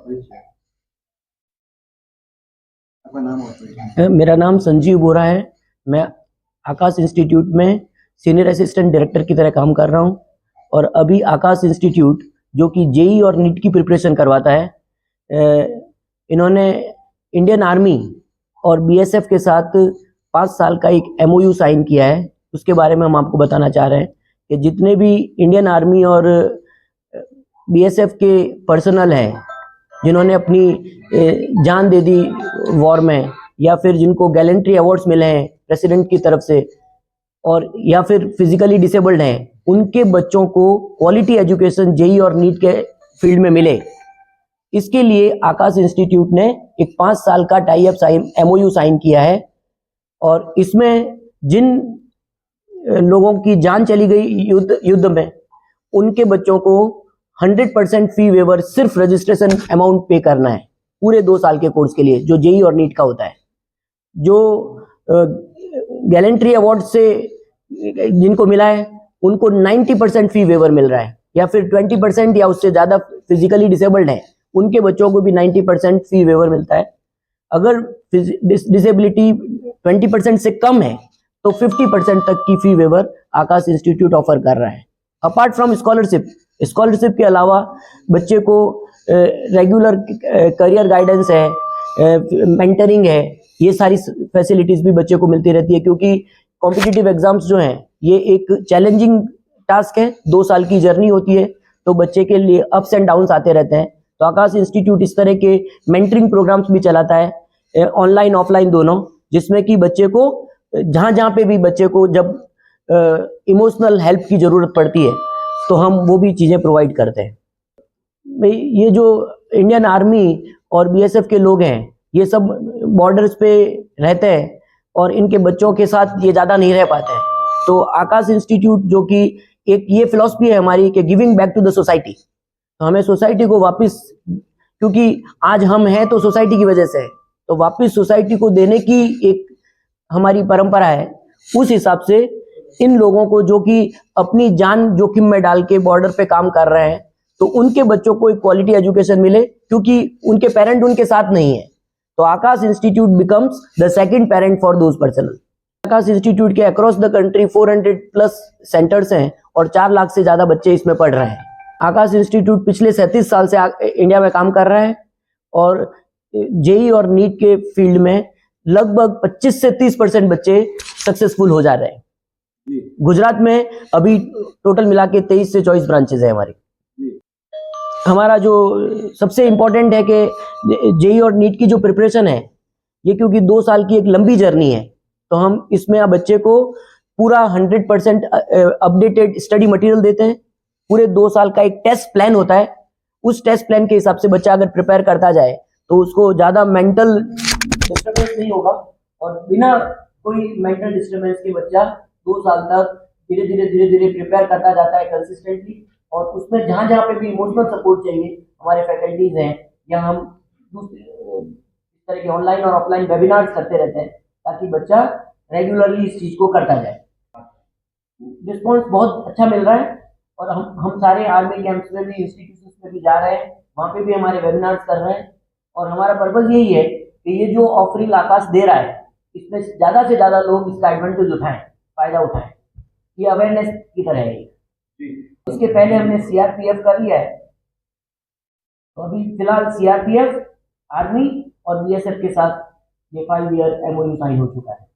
आपका नाम और परिचय। मेरा नाम संजीव बोरा है। मैं आकाश इंस्टीट्यूट में सीनियर असिस्टेंट डायरेक्टर की तरह काम कर रहा हूं और अभी आकाश इंस्टीट्यूट जो कि जेई और नीट की प्रिपरेशन करवाता है, इन्होंने इंडियन आर्मी और बीएसएफ के साथ 5 साल का एक एमओयू साइन किया है। उसके बारे में हम आपको बताना चाह रहे हैं कि जितने भी इंडियन आर्मी और बीएसएफ के पर्सनल हैं जिन्होंने अपनी जान दे दी वॉर में, या फिर जिनको गैलेंट्री अवार्ड्स मिले हैं प्रेसिडेंट की तरफ से, और या फिर फिजिकली डिसेबल्ड हैं, उनके बच्चों को क्वालिटी एजुकेशन जेई और नीट के फील्ड में मिले, इसके लिए आकाश इंस्टीट्यूट ने एक 5 साल का टाई अप एमओयू साइन किया है। और इसमें जिन लोगों की जान चली गई युद्ध में, उनके बच्चों को 100% फी वेवर सिर्फ रजिस्ट्रेशन अमाउंट पे करना है पूरे 2 साल के कोर्स के लिए, जो जेई और नीट का होता है। जो गैलेंट्री अवार्ड से जिनको मिला है उनको 90% फी वेवर मिल रहा है, या फिर 20% या उससे ज्यादा फिजिकली डिसेबल्ड है उनके बच्चों को भी 90% फी वेवर मिलता है। अगर डिसेबिलिटी 20% से कम है तो 50% तक की फी वेवर आकाश इंस्टीट्यूट ऑफर कर रहा है। अपार्ट फ्रॉम स्कॉलरशिप के अलावा बच्चे को रेगुलर करियर गाइडेंस है, मेंटरिंग है, ये सारी फैसिलिटीज भी बच्चे को मिलती रहती है, क्योंकि कॉम्पिटिटिव एग्जाम्स जो हैं ये एक चैलेंजिंग टास्क है, 2 साल की जर्नी होती है, तो बच्चे के लिए अप्स एंड डाउन्स आते रहते हैं। तो आकाश इंस्टीट्यूट इस तरह के मेंटरिंग प्रोग्राम्स भी चलाता है, ऑनलाइन ऑफलाइन दोनों, जिसमें कि बच्चे को जहां पे भी बच्चे को जब इमोशनल हेल्प की जरूरत पड़ती है तो हम वो भी चीजें प्रोवाइड करते हैं। ये जो इंडियन आर्मी और बीएसएफ के लोग हैं, ये सब बॉर्डर्स पे रहते हैं और इनके बच्चों के साथ ये ज्यादा नहीं रह पाते हैं। तो आकाश इंस्टीट्यूट, जो कि एक ये फिलॉसफी है हमारी कि giving back to the society, तो हमें सोसाइटी को वापस, क्योंकि आज हम हैं तो सोसाइटी की वजह से है, तो वापस सोसाइटी को देने की एक हमारी परंपरा है। उस हिसाब से इन लोगों को जो कि अपनी जान जोखिम में डाल के बॉर्डर पे काम कर रहे हैं, तो उनके बच्चों को एक क्वालिटी एजुकेशन मिले, क्योंकि उनके पेरेंट उनके साथ नहीं है, तो Akash institute becomes the second parent for those person. Akash institute के अक्रॉस द कंट्री 400+ सेंटर्स हैं और 4 लाख से ज्यादा बच्चे इसमें पढ़ रहे हैं। आकाश इंस्टीट्यूट पिछले 37 साल से इंडिया में काम कर रहा है और जेई और नीट के फील्ड में लगभग 25 से 30% बच्चे सक्सेसफुल हो जा रहे हैं। गुजरात में अभी टोटल मिला के 23 से 24 ब्रांचेस है हमारी। हमारा जो सबसे इम्पोर्टेंट है कि जेई और नीट की जो प्रिपरेशन है, ये क्योंकि 2 साल की एक लंबी जर्नी है, तो हम इसमें बच्चे को पूरा 100% अपडेटेड स्टडी मटेरियल देते हैं। पूरे 2 साल का एक टेस्ट प्लान होता है, उस टेस्ट प्लान के हिसाब से बच्चा अगर प्रिपेयर करता जाए तो उसको ज्यादा मेंटल डिस्टर्बेंस नहीं होगा, और बिना कोई मेंटल डिस्टर्बेंस के बच्चा 2 साल तक धीरे धीरे प्रिपेयर करता जाता है कंसिस्टेंटली। और उसमें जहां पे भी इमोशनल सपोर्ट चाहिए, हमारे फैकल्टीज हैं, या हम इस तरह के ऑनलाइन और ऑफलाइन वेबिनार्स करते रहते हैं, ताकि बच्चा रेगुलरली इस चीज को करता जाए। रिस्पॉन्स बहुत अच्छा मिल रहा है, और हम सारे आर्मी कैंप्स में भी, इंस्टीट्यूशंस में भी जा रहे हैं, वहाँ पे भी हमारे वेबिनार्स कर रहे हैं। और हमारा पर्पज यही है कि ये जो ऑफरिंग आकाश दे रहा है, इसमें ज्यादा से ज्यादा लोग इसका एडवांटेज उठाएं, फायदा उठाएं। ये अवेयरनेस की तरह है। इसके पहले हमने सीआरपीएफ कर लिया है, तो अभी फिलहाल सीआरपीएफ, आर्मी और बीएसएफ के साथ ये 5 ईयर एमओयू साइन हो चुका है।